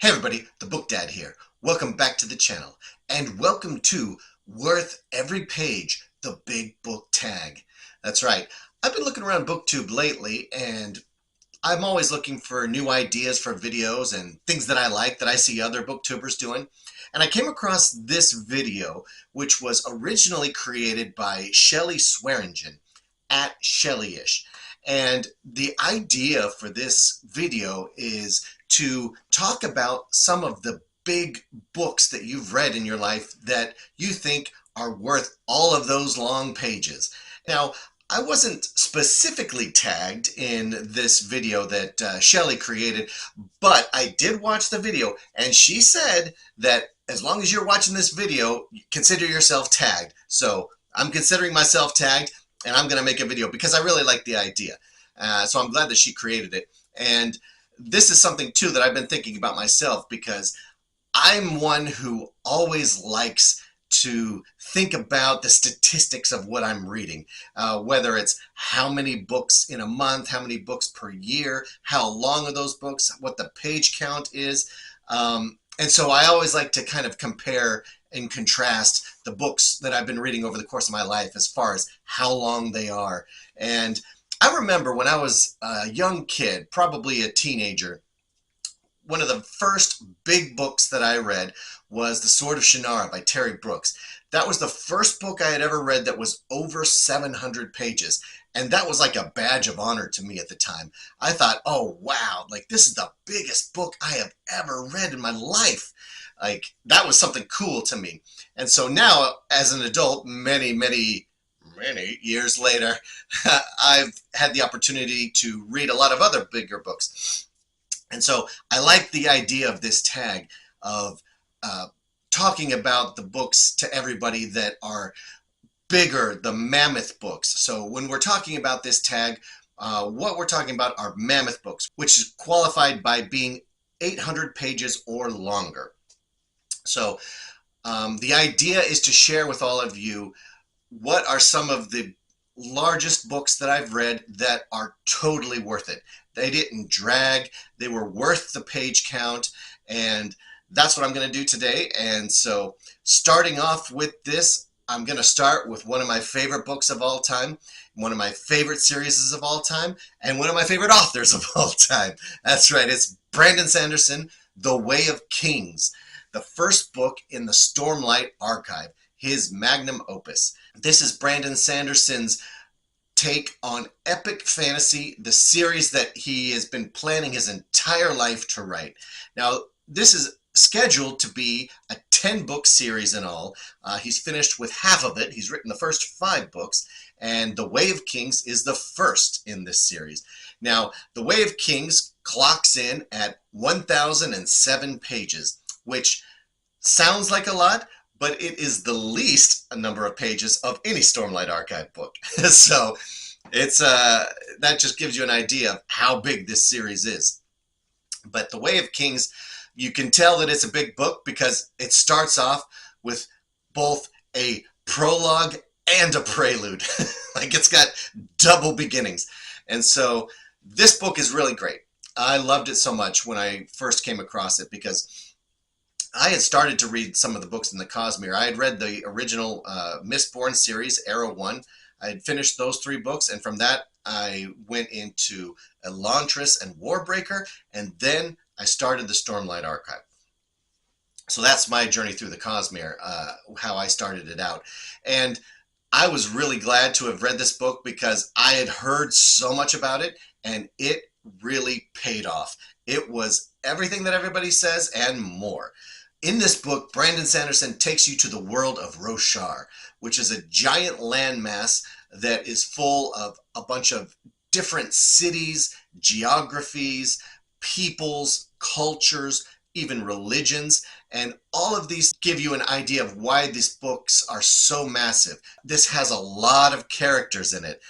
Hey everybody, the Book Dad here. Welcome back to the channel, and welcome to Worth Every Page, the Big Book Tag. That's right, I've been looking around booktube lately, and I'm always looking for new ideas for videos and things that I like that I see other booktubers doing. And I came across this video, which was originally created by Shelley Swearingen at Shellyish. And the idea for this video is to talk about some of the big books that you've read in your life that you think are worth all of those long pages. Now, I wasn't specifically tagged in this video that Shelley created, but I did watch the video, and she said that as long as you're watching this video, consider yourself tagged. So I'm considering myself tagged, and I'm going to make a video because I really like the idea. So I'm glad that she created it. And this is something too that I've been thinking about myself, because I'm one who always likes to think about the statistics of what I'm reading, whether it's how many books in a month, how many books per year, how long are those books, what the page count is. And so I always like to kind of compare and contrast the books that I've been reading over the course of my life as far as how long they are. And I remember when I was a young kid, probably a teenager, one of the first big books that I read was The Sword of Shannara by Terry Brooks. That was the first book I had ever read that was over 700 pages. And that was like a badge of honor to me at the time. I thought, oh, wow, like this is the biggest book I have ever read in my life. Like that was something cool to me. And so now as an adult, many years later, I've had the opportunity to read a lot of other bigger books. And so I like the idea of this tag of talking about the books to everybody that are bigger, the mammoth books. So when we're talking about this tag, what we're talking about are mammoth books, which is qualified by being 800 pages or longer. So the idea is to share with all of you what are some of the largest books that I've read that are totally worth it. They didn't drag, they were worth the page count, and that's what I'm going to do today. And so starting off with this, I'm going to start with one of my favorite books of all time, one of my favorite series of all time, and one of my favorite authors of all time. That's right, it's Brandon Sanderson, The Way of Kings, the first book in the Stormlight Archive, his magnum opus. This is Brandon Sanderson's take on epic fantasy, the series that he has been planning his entire life to write. Now, this is scheduled to be a 10-book series in all. He's finished with half of it. He's written the first 5 books, and The Way of Kings is the first in this series. Now, The Way of Kings clocks in at 1,007 pages, which sounds like a lot, but it is the least number of pages of any Stormlight Archive book. So it's that just gives you an idea of how big this series is. But The Way of Kings, you can tell that it's a big book because it starts off with both a prologue and a prelude. Like it's got double beginnings. And so this book is really great. I loved it so much when I first came across it because I had started to read some of the books in the Cosmere. I had read the original Mistborn series, Arrow 1. I had finished those 3 books, and from that I went into Elantris and Warbreaker, and then I started the Stormlight Archive. So that's my journey through the Cosmere, how I started it out. And I was really glad to have read this book because I had heard so much about it, and it really paid off. It was everything that everybody says and more. In this book, Brandon Sanderson takes you to the world of Roshar, which is a giant landmass that is full of a bunch of different cities, geographies, peoples, cultures, even religions, and all of these give you an idea of why these books are so massive. This has a lot of characters in it.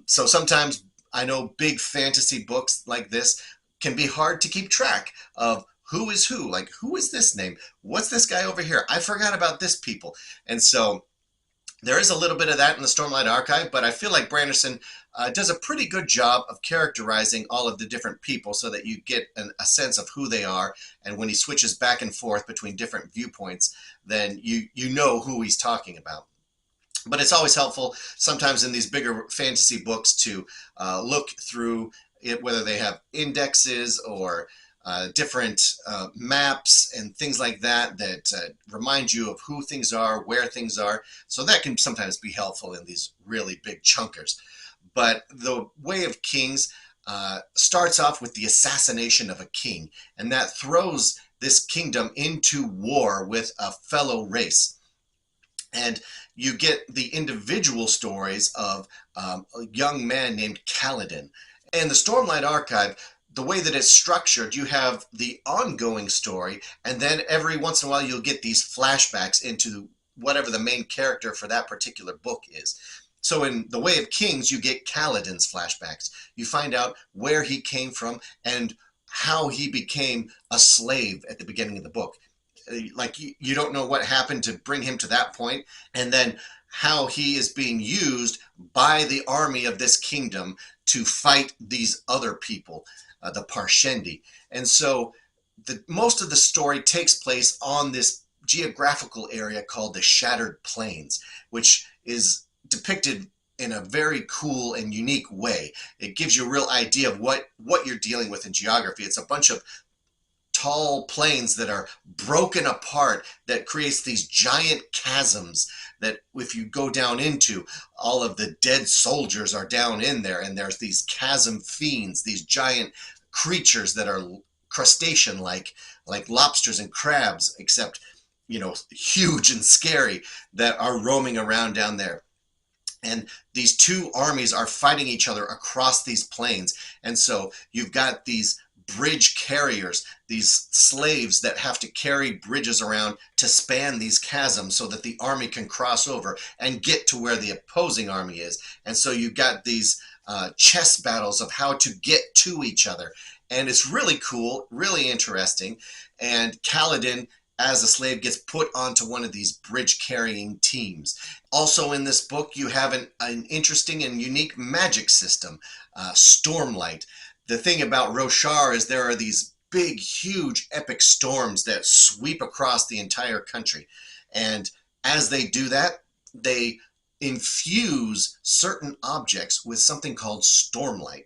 So sometimes I know big fantasy books like this can be hard to keep track of who is who, like who is this name? What's this guy over here? I forgot about this people. And so There is a little bit of that in the Stormlight Archive, but I feel like Branderson does a pretty good job of characterizing all of the different people so that you get a sense of who they are. And when he switches back and forth between different viewpoints, then you know who he's talking about. But it's always helpful sometimes in these bigger fantasy books to look through it, whether they have indexes or different maps and things like that that remind you of who things are, where things are. So that can sometimes be helpful in these really big chunkers. But the Way of Kings starts off with the assassination of a king, and that throws this kingdom into war with a fellow race. And you get the individual stories of a young man named Kaladin. And the Stormlight Archive, the way that it's structured, you have the ongoing story, and then every once in a while you'll get these flashbacks into whatever the main character for that particular book is. So in The Way of Kings, you get Kaladin's flashbacks. You find out where he came from and how he became a slave at the beginning of the book. Like you don't know what happened to bring him to that point, and then how he is being used by the army of this kingdom to fight these other people, the Parshendi. And so most of the story takes place on this geographical area called the Shattered Plains, which is depicted in a very cool and unique way. It gives you a real idea of what you're dealing with in geography. It's a bunch of tall plains that are broken apart that creates these giant chasms that if you go down into, all of the dead soldiers are down in there, and there's these chasm fiends, these giant creatures that are crustacean like lobsters and crabs, except huge and scary, that are roaming around down there. And these two armies are fighting each other across these plains. And so you've got these bridge carriers, these slaves that have to carry bridges around to span these chasms so that the army can cross over and get to where the opposing army is. And so you've got these chess battles of how to get to each other. And it's really cool, really interesting. And Kaladin, as a slave, gets put onto one of these bridge carrying teams. Also in this book, you have an interesting and unique magic system, Stormlight. The thing about Roshar is there are these big, huge, epic storms that sweep across the entire country. And as they do that, they infuse certain objects with something called Stormlight.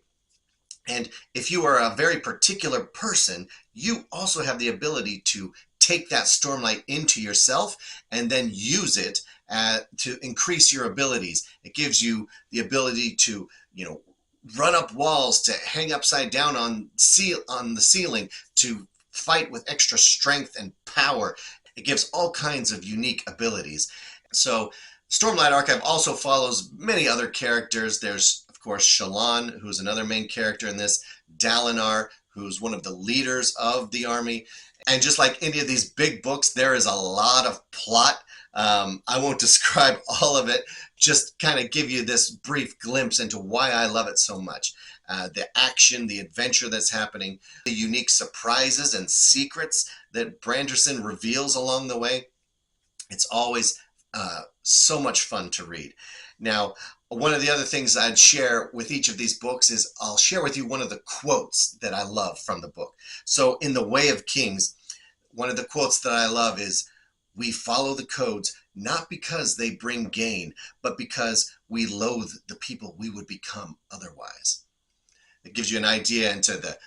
And if you are a very particular person, you also have the ability to take that Stormlight into yourself and then use it to increase your abilities. It gives you the ability to, run up walls, to hang upside down on the ceiling, to fight with extra strength and power. It gives all kinds of unique abilities. So Stormlight Archive also follows many other characters. There's, of course, Shallan, who's another main character in this, Dalinar, who's one of the leaders of the army. And just like any of these big books, there is a lot of plot. I won't describe all of it, just kind of give you this brief glimpse into why I love it so much. The action, the adventure that's happening, the unique surprises and secrets that Branderson reveals along the way. It's always so much fun to read. Now, one of the other things I'd share with each of these books is I'll share with you one of the quotes that I love from the book. So in The Way of Kings, one of the quotes that I love is, "We follow the codes not because they bring gain, but because we loathe the people we would become otherwise." It gives you an idea into the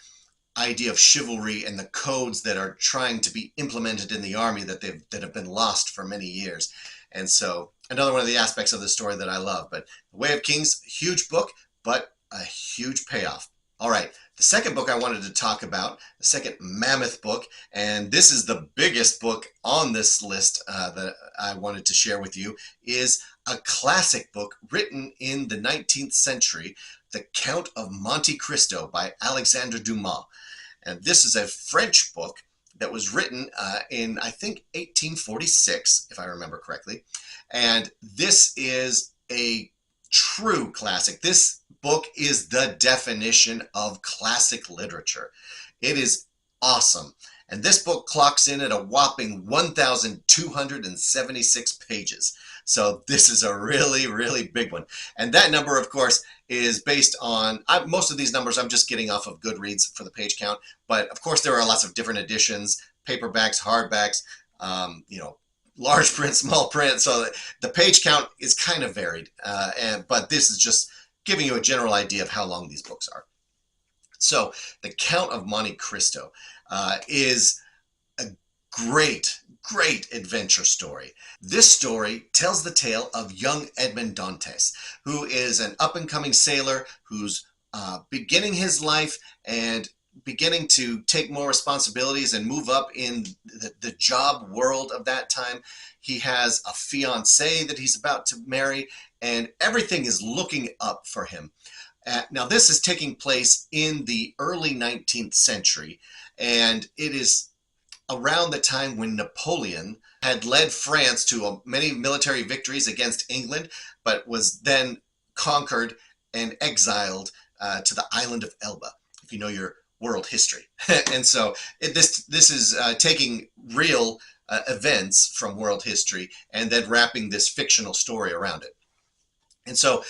idea of chivalry and the codes that are trying to be implemented in the army that have been lost for many years. And so another one of the aspects of the story that I love. But The Way of Kings, huge book, but a huge payoff. All right, the second book I wanted to talk about, the second mammoth book, and this is the biggest book on this list that I wanted to share with you, is a classic book written in the 19th century, The Count of Monte Cristo by Alexandre Dumas. And this is a French book that was written in, I think, 1846, if I remember correctly. And this is a true classic. This book is the definition of classic literature. It is awesome. And this book clocks in at a whopping 1,276 pages. So this is a really, really big one. And that number, of course, is based on, most of these numbers I'm just getting off of Goodreads for the page count. But of course, there are lots of different editions, paperbacks, hardbacks, large print, small print. So the page count is kind of varied. But this is just giving you a general idea of how long these books are. So the Count of Monte Cristo is a great adventure story. This story tells the tale of young Edmond Dantes, who is an up-and-coming sailor who's beginning his life and beginning to take more responsibilities and move up in the job world of that time. He has a fiancée that he's about to marry, and everything is looking up for him. Now, this is taking place in the early 19th century, and it is around the time when Napoleon had led France to many military victories against England, but was then conquered and exiled to the island of Elba, if you know your world history. And so this is taking real events from world history and then wrapping this fictional story around it. And so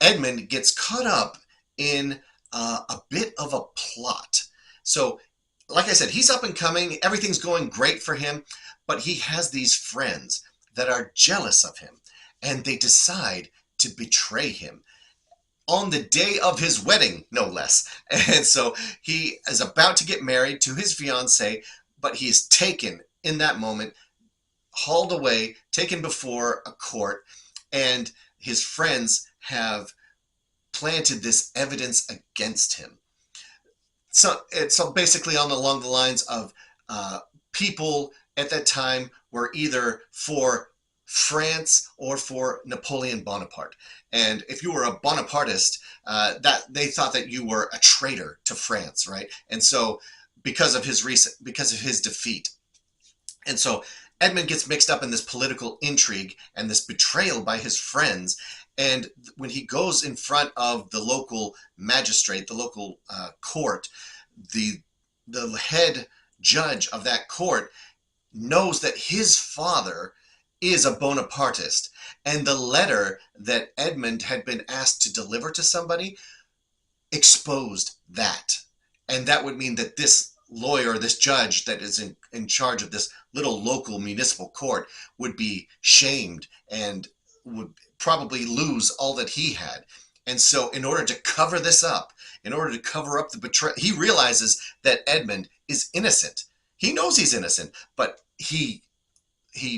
Edmund gets caught up in a bit of a plot. So like I said, he's up and coming, everything's going great for him, but he has these friends that are jealous of him, and they decide to betray him on the day of his wedding, no less. And so he is about to get married to his fiancée, but he is taken in that moment, hauled away, taken before a court, and his friends have planted this evidence against him. So basically along the lines of people at that time were either for France or for Napoleon Bonaparte. And if you were a Bonapartist, that they thought that you were a traitor to France, right? And so because of his defeat. And so Edmund gets mixed up in this political intrigue and this betrayal by his friends. And when he goes in front of the local magistrate, the local court, the head judge of that court knows that his father is a Bonapartist. And the letter that Edmund had been asked to deliver to somebody exposed that. And that would mean that this lawyer, this judge that is in charge of this little local municipal court would be shamed and would probably lose all that he had. And so in order to cover this up, in order to cover up the betrayal, he realizes that Edmund is innocent. He knows he's innocent, but he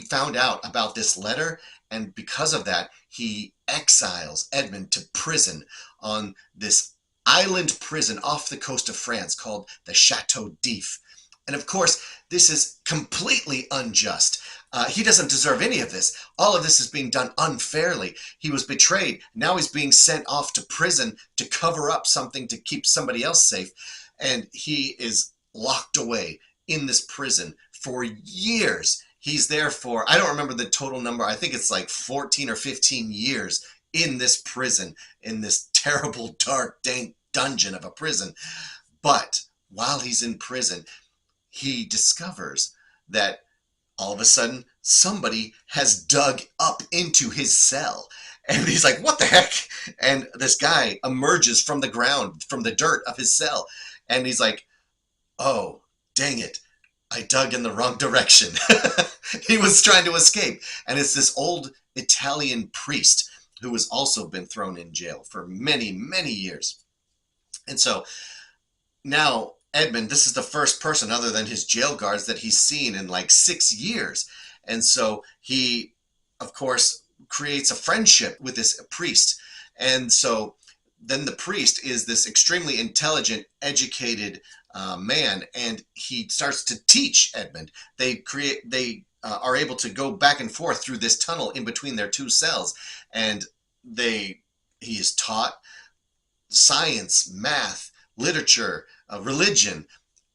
found out about this letter, and because of that, he exiles Edmund to prison on this island prison off the coast of France called the Chateau d'If. And of course, this is completely unjust. He doesn't deserve any of this. All of this is being done unfairly. He was betrayed. Now he's being sent off to prison to cover up something to keep somebody else safe. And he is locked away in this prison for years. He's there for, I don't remember the total number. I think it's like 14 or 15 years in this prison, in this terrible, dark, dank dungeon of a prison. But while he's in prison, he discovers that all of a sudden somebody has dug up into his cell. And he's like, what the heck? And this guy emerges from the ground, from the dirt of his cell. And he's like, oh, dang it. I dug in the wrong direction. He was trying to escape. And it's this old Italian priest who has also been thrown in jail for many, many years. And so now Edmund, this is the first person other than his jail guards that he's seen in like 6 years. And so he, of course, creates a friendship with this priest. And so then the priest is this extremely intelligent, educated man, and he starts to teach Edmund. They are able to go back and forth through this tunnel in between their two cells, and he is taught science, math, literature, religion,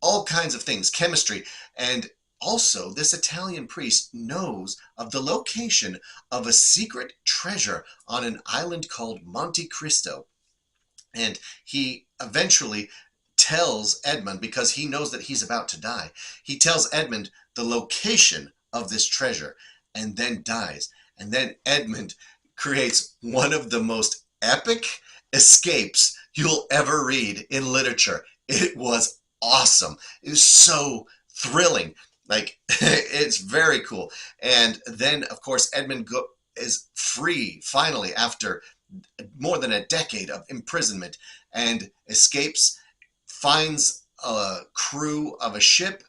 all kinds of things, chemistry. And also this Italian priest knows of the location of a secret treasure on an island called Monte Cristo. And he eventually tells Edmund, because he knows that he's about to die, he tells Edmund the location of this treasure and then dies. And then Edmund creates one of the most epic escapes you'll ever read in literature. It was awesome. It was so thrilling. Like, it's very cool. And then, of course, is free finally after more than a decade of imprisonment and escapes, finds a crew of a ship,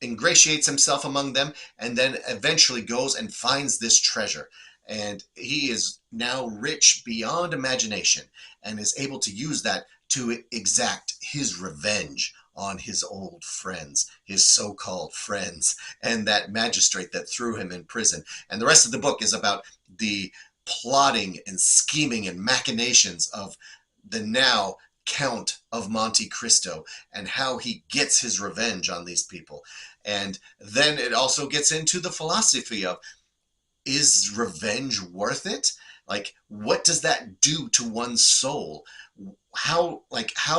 ingratiates himself among them, and then eventually goes and finds this treasure. And he is now rich beyond imagination and is able to use that to exact his revenge on his old friends, his so-called friends, and that magistrate that threw him in prison. And the rest of the book is about the plotting and scheming and machinations of the now Count of Monte Cristo and how he gets his revenge on these people. And then it also gets into the philosophy of, is revenge worth it? Like, what does that do to one's soul? How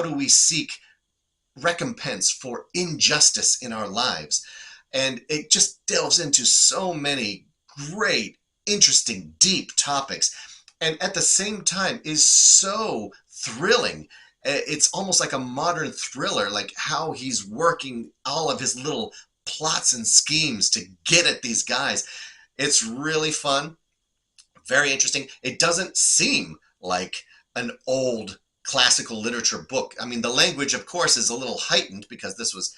do we seek recompense for injustice in our lives? And it just delves into so many great, interesting, deep topics, and at the same time is so thrilling. It's almost like a modern thriller, like how he's working all of his little plots and schemes to get at these guys. It's really fun, very interesting. It doesn't seem like an old classical literature book. I mean, the language, of course, is a little heightened because this was,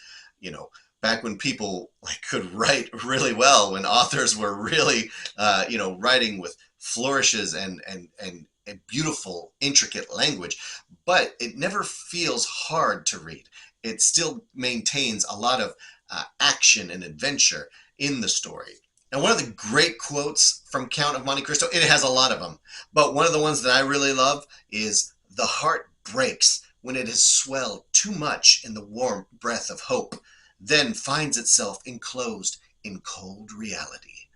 back when people could write really well, when authors were really, writing with flourishes and beautiful, intricate language. But it never feels hard to read. It still maintains a lot of action and adventure in the story. Now, one of the great quotes from Count of Monte Cristo, it has a lot of them, but one of the ones that I really love is, "The heart breaks when it has swelled too much in the warm breath of hope, then finds itself enclosed in cold reality."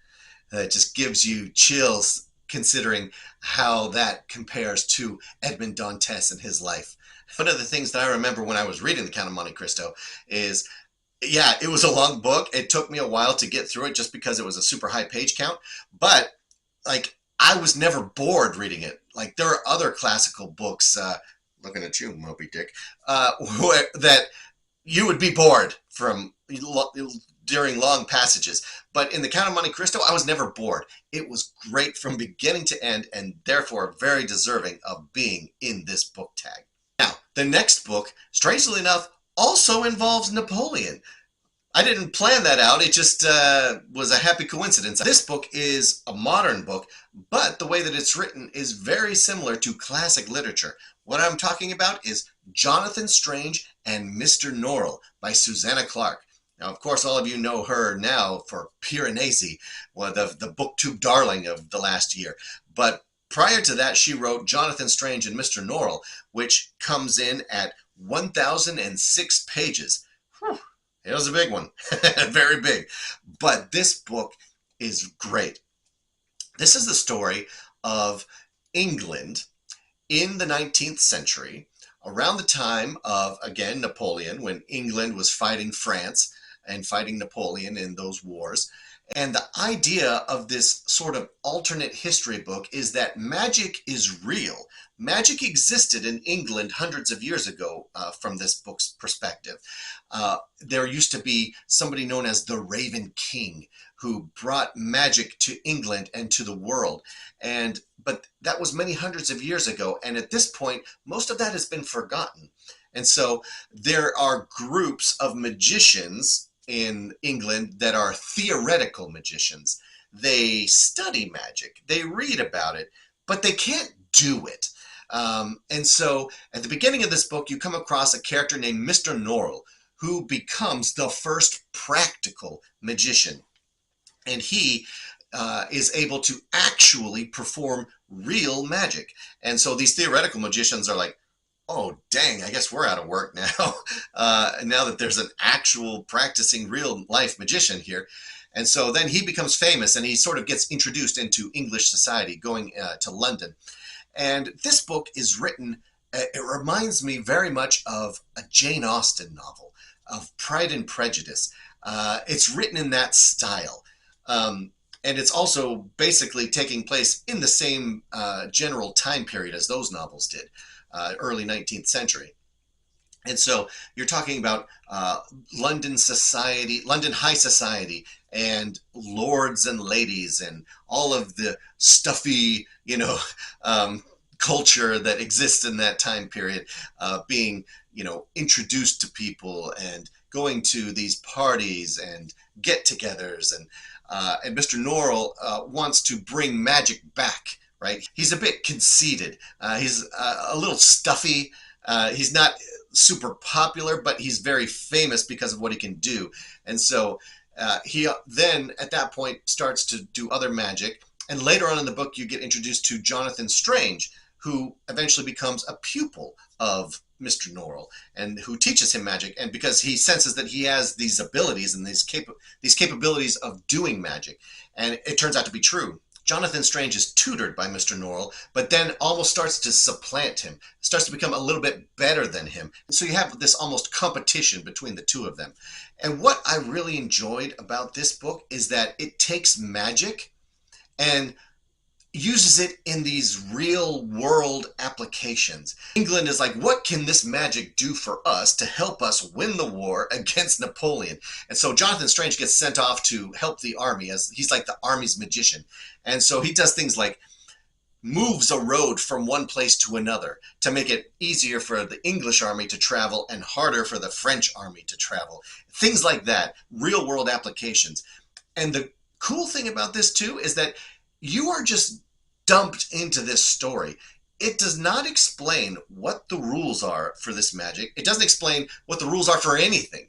It just gives you chills considering how that compares to Edmond Dantes and his life. One of the things that I remember when I was reading The Count of Monte Cristo is, yeah, it was a long book. It took me a while to get through it just because it was a super high page count. But I was never bored reading it. There are other classical books, looking at you, Moby Dick, that you would be bored from during long passages. But in The Count of Monte Cristo, I was never bored. It was great from beginning to end, and therefore very deserving of being in this book tag. Now, the next book, strangely enough, also involves Napoleon. I didn't plan that out. It just was a happy coincidence. This book is a modern book, but the way that it's written is very similar to classic literature. What I'm talking about is Jonathan Strange and Mr. Norrell by Susanna Clarke. Now, of course, all of you know her now for Piranesi, one of the booktube darling of the last year. But prior to that, she wrote Jonathan Strange and Mr. Norrell, which comes in at 1,006 pages. Whew, it was a big one, very big. But this book is great. This is the story of England in the 19th century, around the time of, again, Napoleon, when England was fighting France and fighting Napoleon in those wars. And the idea of this sort of alternate history book is that magic is real. Magic existed in England hundreds of years ago from this book's perspective. There used to be somebody known as the Raven King who brought magic to England and to the world. But that was many hundreds of years ago. And at this point, most of that has been forgotten. And so there are groups of magicians in England that are theoretical magicians. They study magic, they read about it, but they can't do it. And so at the beginning of this book, you come across a character named Mr. Norrell, who becomes the first practical magician. And he is able to actually perform real magic. And so these theoretical magicians are like, oh, dang, I guess we're out of work now, now that there's an actual practicing real life magician here. And so then he becomes famous and he sort of gets introduced into English society, going to London. And this book is written, it reminds me very much of a Jane Austen novel, of Pride and Prejudice. It's written in that style. And it's also basically taking place in the same general time period as those novels did, early 19th century. And so you're talking about London society, London high society, and lords and ladies, and all of the stuffy, culture that exists in that time period, being, introduced to people and going to these parties and get-togethers, and Mr. Norrell wants to bring magic back. Right? He's a bit conceited. He's a little stuffy. He's not super popular, but he's very famous because of what he can do. And so he then, at that point, starts to do other magic. And later on in the book, you get introduced to Jonathan Strange, who eventually becomes a pupil of Mr. Norrell and who teaches him magic. And because he senses that he has these abilities and these capabilities of doing magic, and it turns out to be true. Jonathan Strange is tutored by Mr. Norrell, but then almost starts to supplant him, starts to become a little bit better than him. So you have this almost competition between the two of them. And what I really enjoyed about this book is that it takes magic and uses it in these real world applications. England is like, what can this magic do for us to help us win the war against Napoleon? And so Jonathan Strange gets sent off to help the army, as he's like the army's magician. And so he does things like moves a road from one place to another to make it easier for the English army to travel and harder for the French army to travel. Things like that, real world applications. And the cool thing about this too is that you are just dumped into this story. It does not explain what the rules are for this magic. It doesn't explain what the rules are for anything.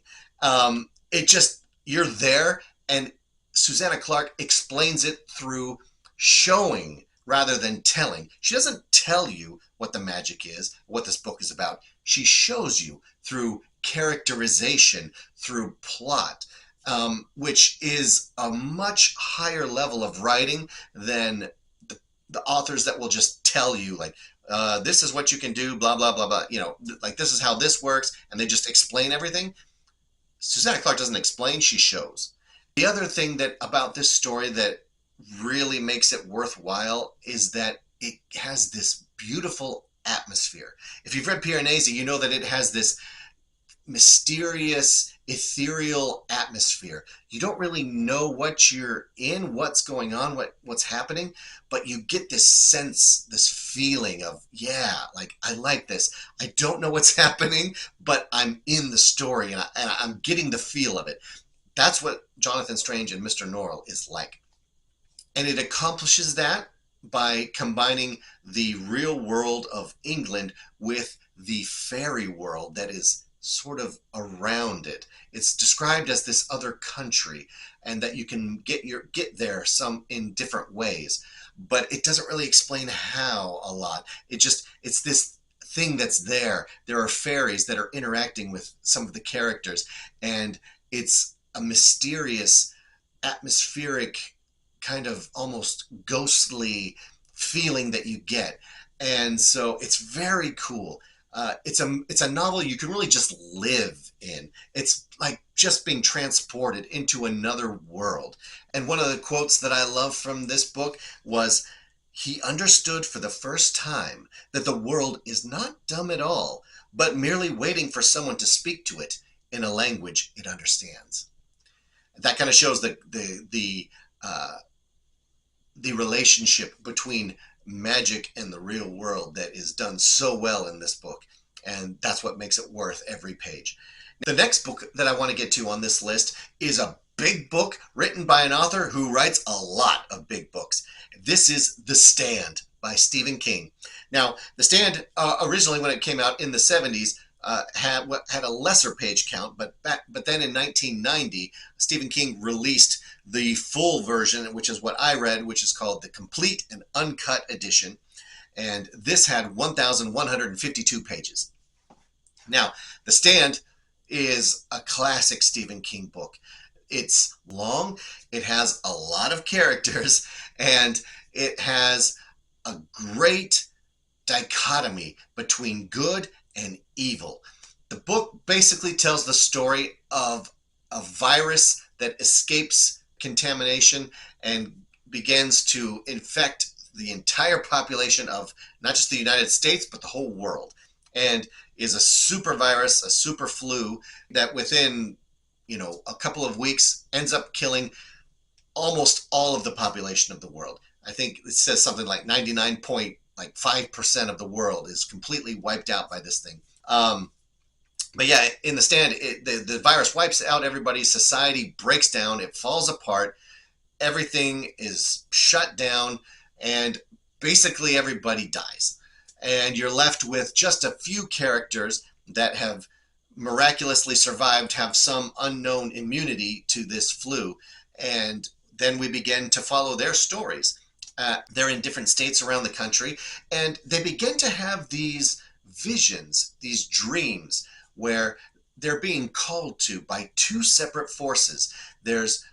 You're there, and Susanna Clarke explains it through showing rather than telling. She doesn't tell you what the magic is, what this book is about. She shows you through characterization, through plot, which is a much higher level of writing than the authors that will just tell you, like, this is what you can do, blah, blah, blah, blah, like this is how this works, and they just explain everything. Susanna Clarke doesn't explain, she shows. The other thing that about this story that really makes it worthwhile is that it has this beautiful atmosphere. If you've read Piranesi, you know that it has this mysterious, ethereal atmosphere. You don't really know what you're in, what's going on, what's happening, but you get this sense, this feeling of, yeah, like, I like this. I don't know what's happening, but I'm in the story, and I'm getting the feel of it. That's what Jonathan Strange and Mr. Norrell is like. And it accomplishes that by combining the real world of England with the fairy world that is sort of around it. It's described as this other country, and that you can get there some in different ways, but it doesn't really explain how a lot. It's this thing that's there. There are fairies that are interacting with some of the characters, and it's a mysterious, atmospheric, kind of almost ghostly feeling that you get. And so it's very cool. It's a novel you can really just live in. It's like just being transported into another world. And one of the quotes that I love from this book was, "He understood for the first time that the world is not dumb at all, but merely waiting for someone to speak to it in a language it understands." That kind of shows the relationship between magic and the real world that is done so well in this book, and that's what makes it worth every page. The next book that I want to get to on this list is a big book written by an author who writes a lot of big books. This is The Stand by Stephen King. Now, The Stand, originally when it came out in the 70s, had a lesser page count, but then in 1990, Stephen King released the full version, which is what I read, which is called the Complete and Uncut Edition. And this had 1,152 pages. Now, The Stand is a classic Stephen King book. It's long, it has a lot of characters, and it has a great dichotomy between good and evil. The book basically tells the story of a virus that escapes contamination and begins to infect the entire population of not just the United States, but the whole world. And is a super virus, a super flu that within, a couple of weeks ends up killing almost all of the population of the world. I think it says something like 99.5% of the world is completely wiped out by this thing. But yeah, in the stand, the virus wipes out everybody. Society breaks down. It falls apart. Everything is shut down, and basically everybody dies. And you're left with just a few characters that have miraculously survived, have some unknown immunity to this flu. And then we begin to follow their stories. They're in different states around the country, and they begin to have these visions, these dreams, where they're being called to by two separate forces. There's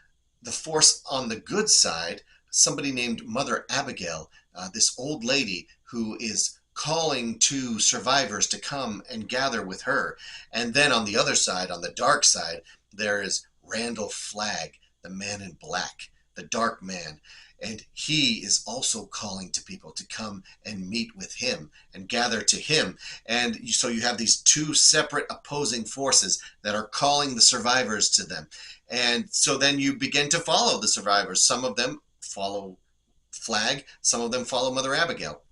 the force on the good side, somebody named Mother Abigail, this old lady who is calling to survivors to come and gather with her. And then on the other side, on the dark side, there is Randall Flagg, the man in black, the dark man. And he is also calling to people to come and meet with him and gather to him. And so you have these two separate opposing forces that are calling the survivors to them. And so then you begin to follow the survivors. Some of them follow Flagg, some of them follow Mother Abigail.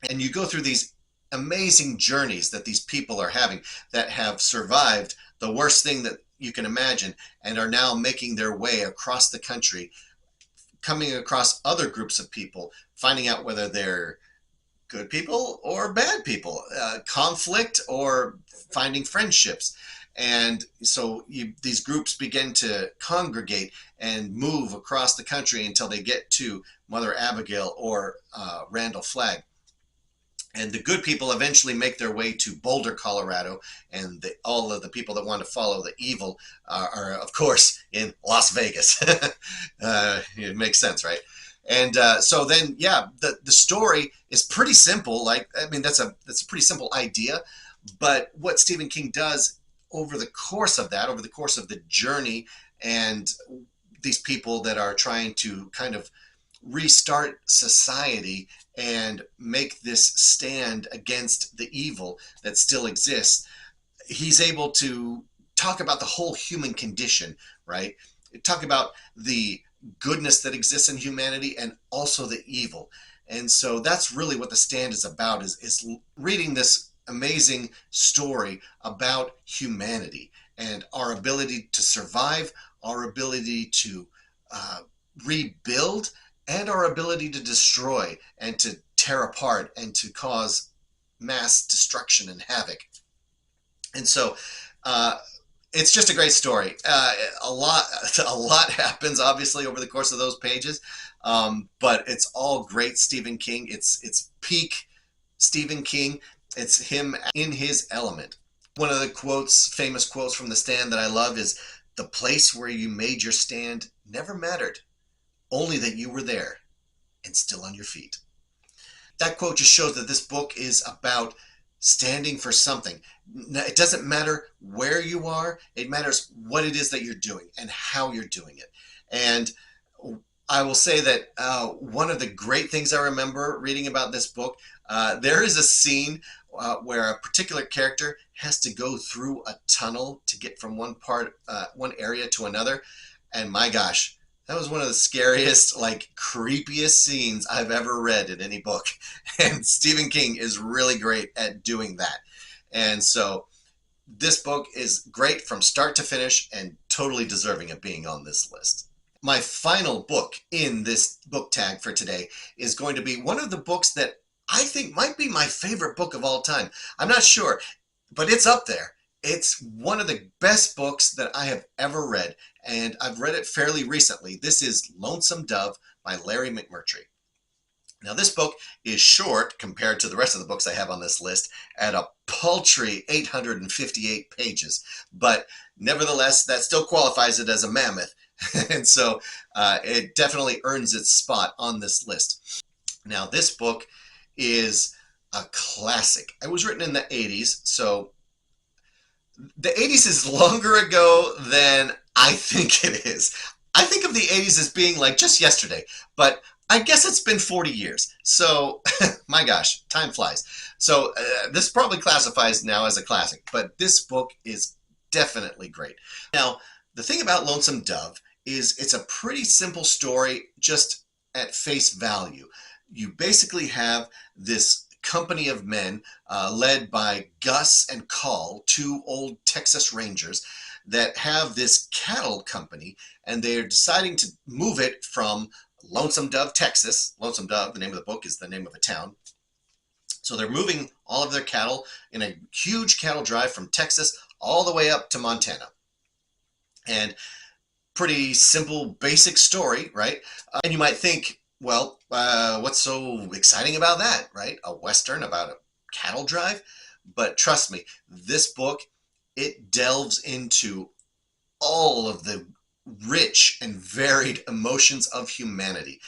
And you go through these amazing journeys that these people are having that have survived the worst thing that you can imagine and are now making their way across the country, coming across other groups of people, finding out whether they're good people or bad people, conflict or finding friendships. And so these groups begin to congregate and move across the country until they get to Mother Abigail or Randall Flagg. And the good people eventually make their way to Boulder, Colorado, and all of the people that want to follow the evil are of course, in Las Vegas. It makes sense, right? And so then, yeah, the story is pretty simple. That's a pretty simple idea. But what Stephen King does over the course of the journey, and these people that are trying to kind of restart society and make this stand against the evil that still exists, he's able to talk about the whole human condition, right? Talk about the goodness that exists in humanity and also the evil. And so that's really what The Stand is about, is reading this amazing story about humanity and our ability to survive, our ability to rebuild, and our ability to destroy and to tear apart and to cause mass destruction and havoc. And so it's just a great story. A lot happens, obviously, over the course of those pages, but it's all great Stephen King. It's peak Stephen King. It's him in his element. One of the famous quotes from The Stand that I love is, "The place where you made your stand never mattered, only that you were there and still on your feet." That quote just shows that this book is about standing for something. It doesn't matter where you are, it matters what it is that you're doing and how you're doing it. And I will say that one of the great things I remember reading about this book, there is a scene where a particular character has to go through a tunnel to get from one area to another. And my gosh, that was one of the scariest, creepiest scenes I've ever read in any book. And Stephen King is really great at doing that. And so this book is great from start to finish and totally deserving of being on this list. My final book in this book tag for today is going to be one of the books that I think might be my favorite book of all time. I'm not sure, but it's up there. It's one of the best books that I have ever read, and I've read it fairly recently. This is Lonesome Dove by Larry McMurtry. Now, this book is short compared to the rest of the books I have on this list at a paltry 858 pages, but nevertheless, that still qualifies it as a mammoth, and so it definitely earns its spot on this list. Now, this book is a classic. It was written in the 80s, so the 80s is longer ago than I think it is. I think of the 80s as being like just yesterday, but I guess it's been 40 years. So, my gosh, time flies. So, this probably classifies now as a classic, but this book is definitely great. Now, the thing about Lonesome Dove is it's a pretty simple story just at face value. You basically have this company of men led by Gus and Call, two old Texas Rangers that have this cattle company, and they're deciding to move it from Lonesome Dove, Texas. Lonesome Dove, the name of the book, is the name of a town. So they're moving all of their cattle in a huge cattle drive from Texas all the way up to Montana. And pretty simple, basic story, right? And you might think, well, what's so exciting about that, right? A Western about a cattle drive? But trust me, this book, it delves into all of the rich and varied emotions of humanity.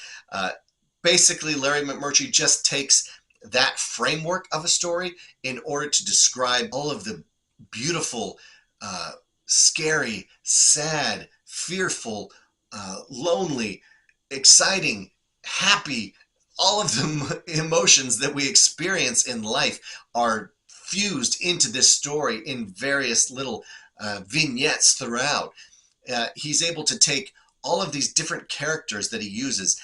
Basically, Larry McMurtry just takes that framework of a story in order to describe all of the beautiful, scary, sad, fearful, lonely, exciting, happy, all of the emotions that we experience in life are fused into this story in various little vignettes throughout. He's able to take all of these different characters that he uses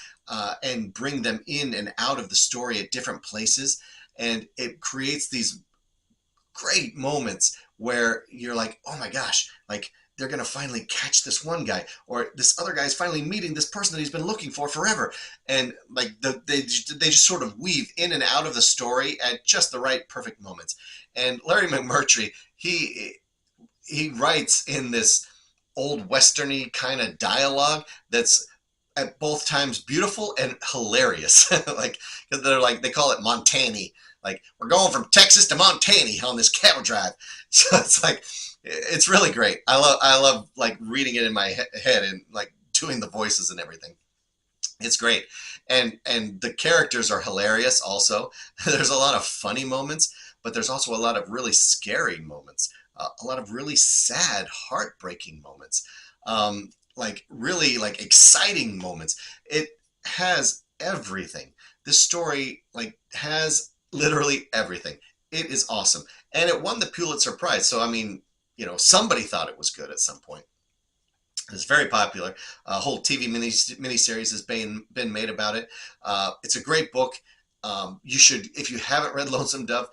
and bring them in and out of the story at different places, and it creates these great moments where you're like, oh my gosh, like they're going to finally catch this one guy, or this other guy is finally meeting this person that he's been looking for forever. And like they just sort of weave in and out of the story at just the right perfect moments. And Larry McMurtry, he writes in this old westerny kind of dialogue that's at both times beautiful and hilarious. Like, they're like, they call it Montani. Like, we're going from Texas to Montana on this cattle drive. So it's like, it's really great. I love like reading it in my head and like doing the voices and everything. It's great. And the characters are hilarious also. There's a lot of funny moments, but there's also a lot of really scary moments. A lot of really sad, heartbreaking moments. Like really like exciting moments. It has everything. This story like has literally everything. It is awesome. And it won the Pulitzer Prize. So, I mean, you know, somebody thought it was good at some point. It's very popular. A whole TV miniseries has been made about it. It's a great book. You should, if you haven't read Lonesome Dove,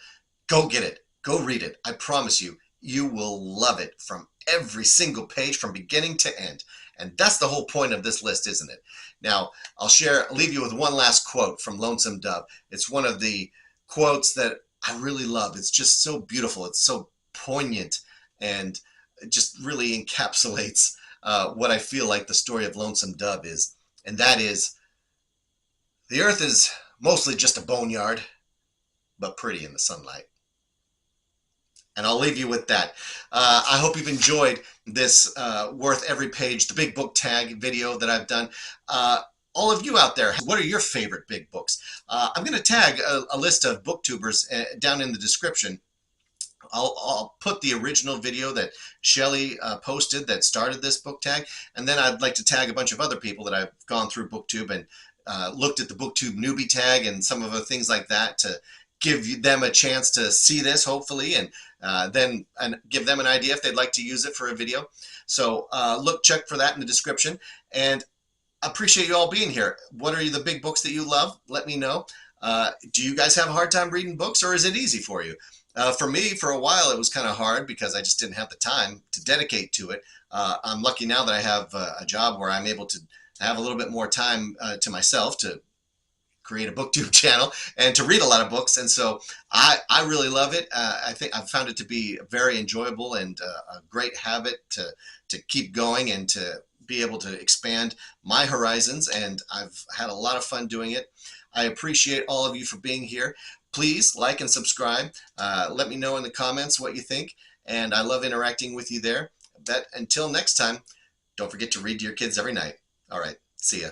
go get it. Go read it. I promise you, you will love it from every single page, from beginning to end. And that's the whole point of this list, isn't it? Now, I'll leave you with one last quote from Lonesome Dove. It's one of the quotes that I really love. It's just so beautiful. It's so poignant, and it just really encapsulates what I feel like the story of Lonesome Dove is. And that is, the earth is mostly just a boneyard, but pretty in the sunlight. And I'll leave you with that. I hope you've enjoyed this Worth Every Page, the big book tag video that I've done. All of you out there, what are your favorite big books? I'm going to tag a list of booktubers down in the description. I'll put the original video that Shelley posted that started this book tag, and then I'd like to tag a bunch of other people that I've gone through BookTube and looked at the BookTube newbie tag and some of the things like that to give them a chance to see this, hopefully, and then give them an idea if they'd like to use it for a video. So check for that in the description, and I appreciate you all being here. What are the big books that you love? Let me know. Do you guys have a hard time reading books, or is it easy for you? For me, for a while, it was kind of hard because I just didn't have the time to dedicate to it. I'm lucky now that I have a job where I'm able to have a little bit more time to myself to create a BookTube channel and to read a lot of books. And so I really love it. I think I've found it to be very enjoyable and a great habit to keep going and to be able to expand my horizons. And I've had a lot of fun doing it. I appreciate all of you for being here. Please like and subscribe. Let me know in the comments what you think. And I love interacting with you there. But until next time, don't forget to read to your kids every night. All right. See ya.